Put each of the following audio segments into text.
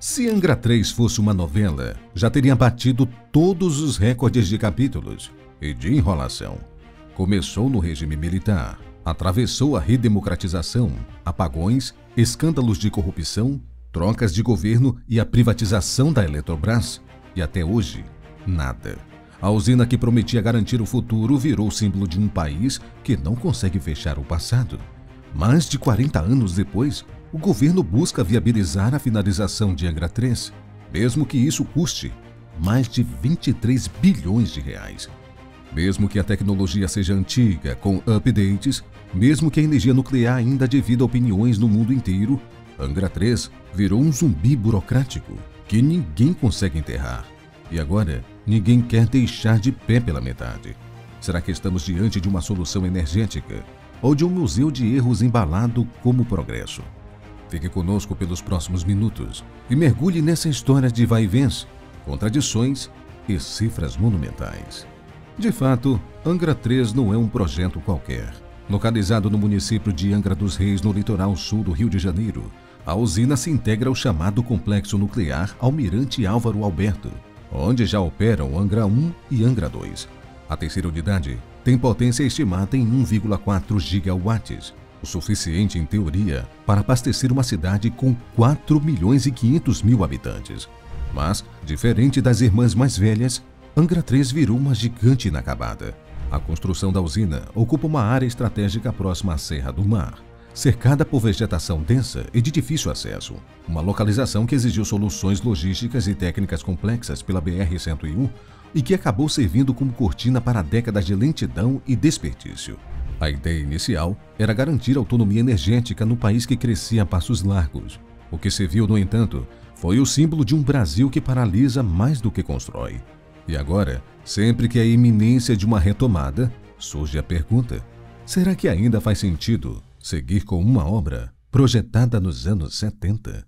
Se Angra 3 fosse uma novela, já teria batido todos os recordes de capítulos e de enrolação. Começou no regime militar, atravessou a redemocratização, apagões, escândalos de corrupção, trocas de governo e a privatização da Eletrobras, e até hoje, nada. A usina que prometia garantir o futuro virou símbolo de um país que não consegue fechar o passado. Mais de 40 anos depois, o governo busca viabilizar a finalização de Angra 3, mesmo que isso custe mais de 23 bilhões de reais. Mesmo que a tecnologia seja antiga, com updates, mesmo que a energia nuclear ainda divida opiniões no mundo inteiro, Angra 3 virou um zumbi burocrático que ninguém consegue enterrar. E agora, ninguém quer deixar de pé pela metade. Será que estamos diante de uma solução energética ou de um museu de erros embalado como progresso? Fique conosco pelos próximos minutos e mergulhe nessa história de vai-e-vens, contradições e cifras monumentais. De fato, Angra 3 não é um projeto qualquer. Localizado no município de Angra dos Reis, no litoral sul do Rio de Janeiro, a usina se integra ao chamado Complexo Nuclear Almirante Álvaro Alberto, onde já operam Angra 1 e Angra 2. A terceira unidade tem potência estimada em 1,4 gigawatts, o suficiente, em teoria, para abastecer uma cidade com 4 milhões e 500 mil habitantes. Mas, diferente das irmãs mais velhas, Angra 3 virou uma gigante inacabada. A construção da usina ocupa uma área estratégica próxima à Serra do Mar, cercada por vegetação densa e de difícil acesso. Uma localização que exigiu soluções logísticas e técnicas complexas pela BR-101 e que acabou servindo como cortina para décadas de lentidão e desperdício. A ideia inicial era garantir autonomia energética no país que crescia a passos largos. O que se viu, no entanto, foi o símbolo de um Brasil que paralisa mais do que constrói. E agora, sempre que há iminência de uma retomada, surge a pergunta: será que ainda faz sentido seguir com uma obra projetada nos anos 70?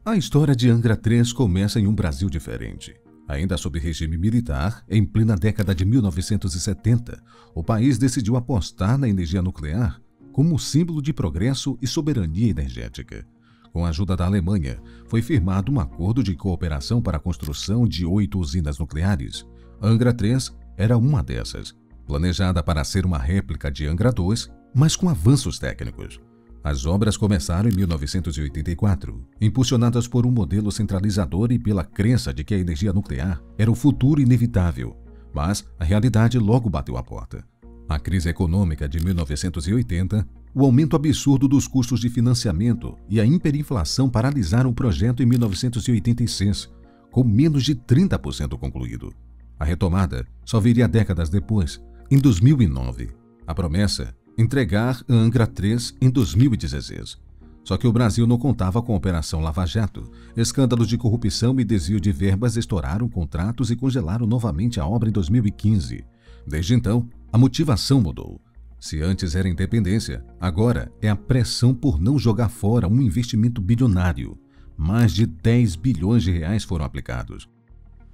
A história de Angra 3 começa em um Brasil diferente. Ainda sob regime militar, em plena década de 1970, o país decidiu apostar na energia nuclear como símbolo de progresso e soberania energética. Com a ajuda da Alemanha, foi firmado um acordo de cooperação para a construção de 8 usinas nucleares. Angra 3 era uma dessas, planejada para ser uma réplica de Angra 2, mas com avanços técnicos. As obras começaram em 1984, impulsionadas por um modelo centralizador e pela crença de que a energia nuclear era o futuro inevitável. Mas a realidade logo bateu à porta. A crise econômica de 1980, o aumento absurdo dos custos de financiamento e a hiperinflação paralisaram o projeto em 1986, com menos de 30% concluído. A retomada só viria décadas depois, em 2009. A promessa: entregar a Angra 3 em 2016. Só que o Brasil não contava com a Operação Lava Jato. Escândalos de corrupção e desvio de verbas estouraram contratos e congelaram novamente a obra em 2015. Desde então, a motivação mudou. Se antes era independência, agora é a pressão por não jogar fora um investimento bilionário. Mais de 10 bilhões de reais foram aplicados.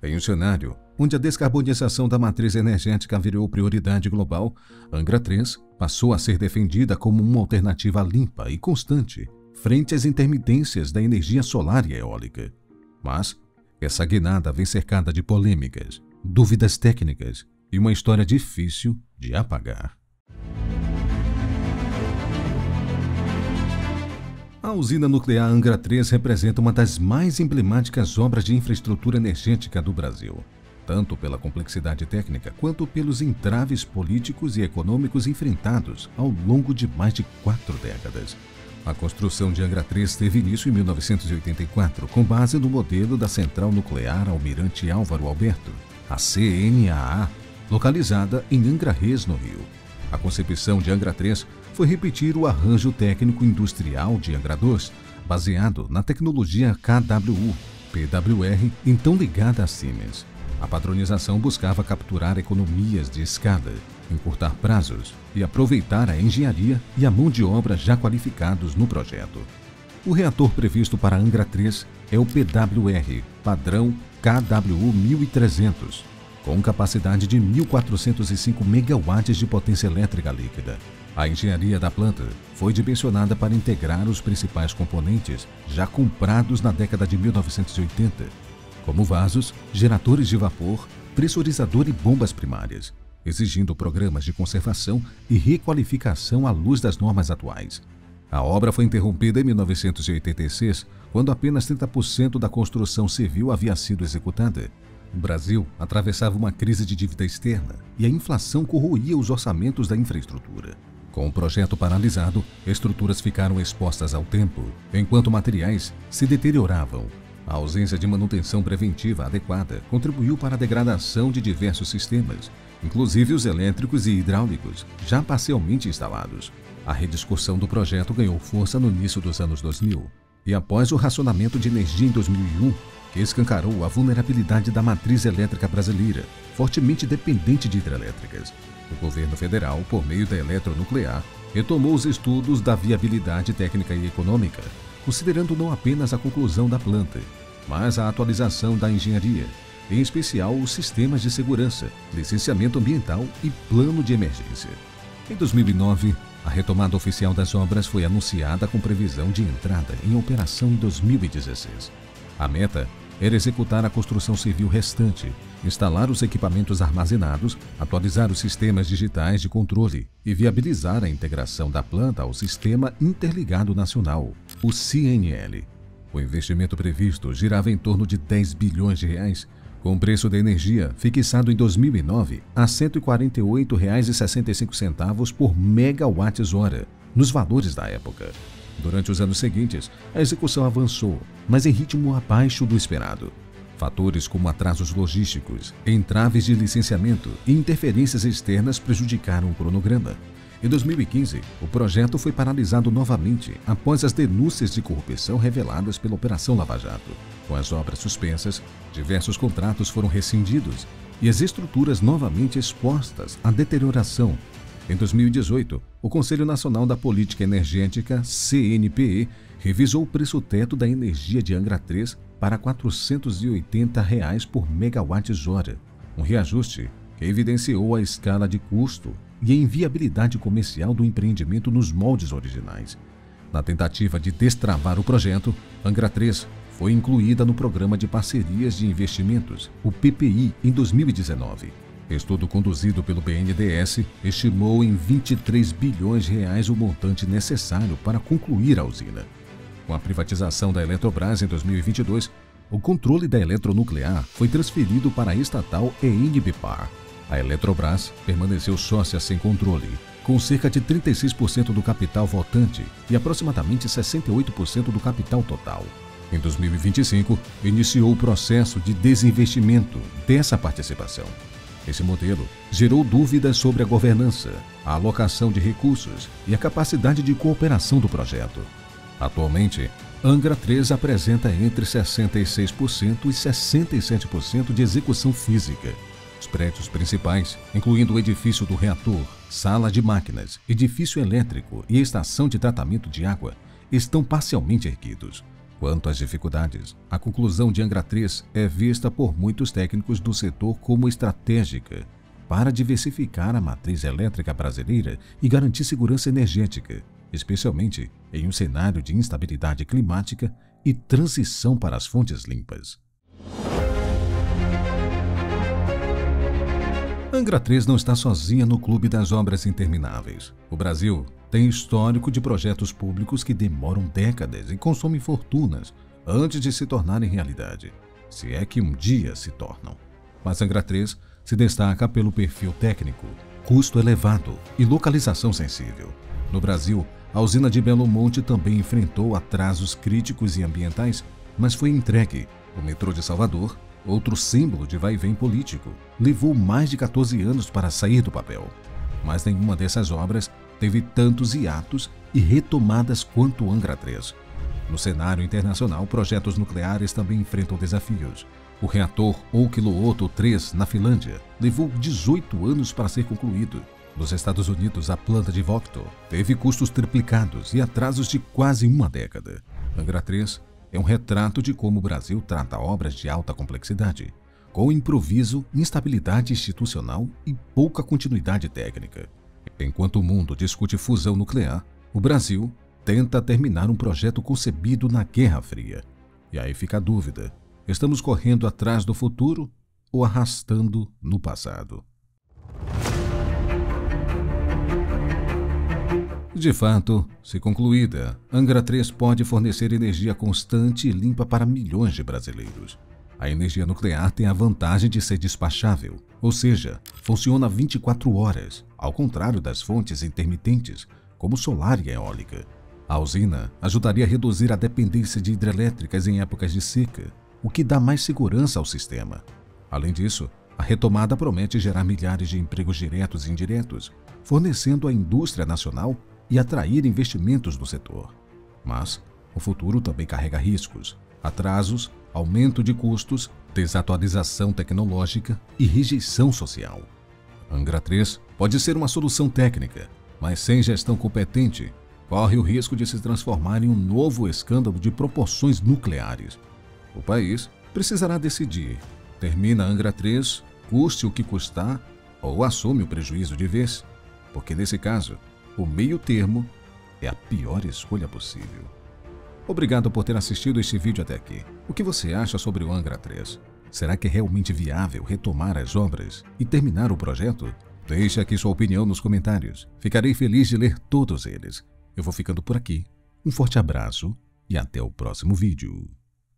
Em um cenário onde a descarbonização da matriz energética virou prioridade global, Angra 3 passou a ser defendida como uma alternativa limpa e constante frente às intermitências da energia solar e eólica. Mas essa guinada vem cercada de polêmicas, dúvidas técnicas e uma história difícil de apagar. A usina nuclear Angra 3 representa uma das mais emblemáticas obras de infraestrutura energética do Brasil, tanto pela complexidade técnica quanto pelos entraves políticos e econômicos enfrentados ao longo de mais de 4 décadas. A construção de Angra 3 teve início em 1984, com base no modelo da Central Nuclear Almirante Álvaro Alberto, a CNAA, localizada em Angra Reis, no Rio. A concepção de Angra 3 foi repetir o arranjo técnico industrial de Angra 2, baseado na tecnologia KWU-PWR, então ligada a Siemens. A padronização buscava capturar economias de escala, encurtar prazos e aproveitar a engenharia e a mão de obra já qualificados no projeto. O reator previsto para Angra 3 é o PWR, padrão KWU 1300, com capacidade de 1.405 megawatts de potência elétrica líquida. A engenharia da planta foi dimensionada para integrar os principais componentes já comprados na década de 1980, como vasos, geradores de vapor, pressurizador e bombas primárias, exigindo programas de conservação e requalificação à luz das normas atuais. A obra foi interrompida em 1986, quando apenas 30% da construção civil havia sido executada. O Brasil atravessava uma crise de dívida externa e a inflação corroía os orçamentos da infraestrutura. Com o projeto paralisado, estruturas ficaram expostas ao tempo, enquanto materiais se deterioravam. A ausência de manutenção preventiva adequada contribuiu para a degradação de diversos sistemas, inclusive os elétricos e hidráulicos, já parcialmente instalados. A rediscussão do projeto ganhou força no início dos anos 2000, e após o racionamento de energia em 2001, que escancarou a vulnerabilidade da matriz elétrica brasileira, fortemente dependente de hidrelétricas, o governo federal, por meio da eletronuclear, retomou os estudos da viabilidade técnica e econômica, considerando não apenas a conclusão da planta, mas a atualização da engenharia, em especial os sistemas de segurança, licenciamento ambiental e plano de emergência. Em 2009, a retomada oficial das obras foi anunciada com previsão de entrada em operação em 2016. A meta era executar a construção civil restante, instalar os equipamentos armazenados, atualizar os sistemas digitais de controle e viabilizar a integração da planta ao Sistema Interligado Nacional, o CNL. O investimento previsto girava em torno de 10 bilhões de reais, com o preço da energia fixado em 2009 a R$ 148,65 por megawatt-hora, nos valores da época. Durante os anos seguintes, a execução avançou, mas em ritmo abaixo do esperado. Fatores como atrasos logísticos, entraves de licenciamento e interferências externas prejudicaram o cronograma. Em 2015, o projeto foi paralisado novamente após as denúncias de corrupção reveladas pela Operação Lava Jato. Com as obras suspensas, diversos contratos foram rescindidos e as estruturas novamente expostas à deterioração. Em 2018, o Conselho Nacional da Política Energética, CNPE, revisou o preço-teto da energia de Angra 3 para R$ 480 por megawatt-hora, um reajuste que evidenciou a escala de custo e a inviabilidade comercial do empreendimento nos moldes originais. Na tentativa de destravar o projeto, Angra 3 foi incluída no Programa de Parcerias de Investimentos, o PPI, em 2019. Estudo conduzido pelo BNDES estimou em 23 bilhões de reais o montante necessário para concluir a usina. Com a privatização da Eletrobras em 2022, o controle da eletronuclear foi transferido para a estatal ENBPar. A Eletrobras permaneceu sócia sem controle, com cerca de 36% do capital votante e aproximadamente 68% do capital total. Em 2025, iniciou o processo de desinvestimento dessa participação. Esse modelo gerou dúvidas sobre a governança, a alocação de recursos e a capacidade de cooperação do projeto. Atualmente, Angra 3 apresenta entre 66% e 67% de execução física. Os prédios principais, incluindo o edifício do reator, sala de máquinas, edifício elétrico e estação de tratamento de água, estão parcialmente erguidos. Quanto às dificuldades, a conclusão de Angra 3 é vista por muitos técnicos do setor como estratégica para diversificar a matriz elétrica brasileira e garantir segurança energética, especialmente em um cenário de instabilidade climática e transição para as fontes limpas. Angra 3 não está sozinha no clube das obras intermináveis. O Brasil tem histórico de projetos públicos que demoram décadas e consomem fortunas antes de se tornarem realidade, se é que um dia se tornam. Mas Angra 3 se destaca pelo perfil técnico, custo elevado e localização sensível. No Brasil, a usina de Belo Monte também enfrentou atrasos críticos e ambientais, mas foi entregue. O metrô de Salvador, outro símbolo de vai-vem político, levou mais de 14 anos para sair do papel. Mas nenhuma dessas obras teve tantos hiatos e retomadas quanto Angra 3. No cenário internacional, projetos nucleares também enfrentam desafios. O reator Olkiluoto 3, na Finlândia, levou 18 anos para ser concluído. Nos Estados Unidos, a planta de Vogtle teve custos triplicados e atrasos de quase uma década. Angra 3 é um retrato de como o Brasil trata obras de alta complexidade, com improviso, instabilidade institucional e pouca continuidade técnica. Enquanto o mundo discute fusão nuclear, o Brasil tenta terminar um projeto concebido na Guerra Fria. E aí fica a dúvida: estamos correndo atrás do futuro ou arrastando no passado? De fato, se concluída, Angra 3 pode fornecer energia constante e limpa para milhões de brasileiros. A energia nuclear tem a vantagem de ser despachável, ou seja, funciona 24 horas, ao contrário das fontes intermitentes, como solar e eólica. A usina ajudaria a reduzir a dependência de hidrelétricas em épocas de seca, o que dá mais segurança ao sistema. Além disso, a retomada promete gerar milhares de empregos diretos e indiretos, fornecendo à indústria nacional e atrair investimentos no setor. Mas o futuro também carrega riscos, atrasos, aumento de custos, desatualização tecnológica e rejeição social. Angra 3 pode ser uma solução técnica, mas sem gestão competente, corre o risco de se transformar em um novo escândalo de proporções nucleares. O país precisará decidir: termina Angra 3, custe o que custar, ou assume o prejuízo de vez, porque nesse caso, o meio termo é a pior escolha possível. Obrigado por ter assistido este vídeo até aqui. O que você acha sobre o Angra 3? Será que é realmente viável retomar as obras e terminar o projeto? Deixe aqui sua opinião nos comentários. Ficarei feliz de ler todos eles. Eu vou ficando por aqui. Um forte abraço e até o próximo vídeo.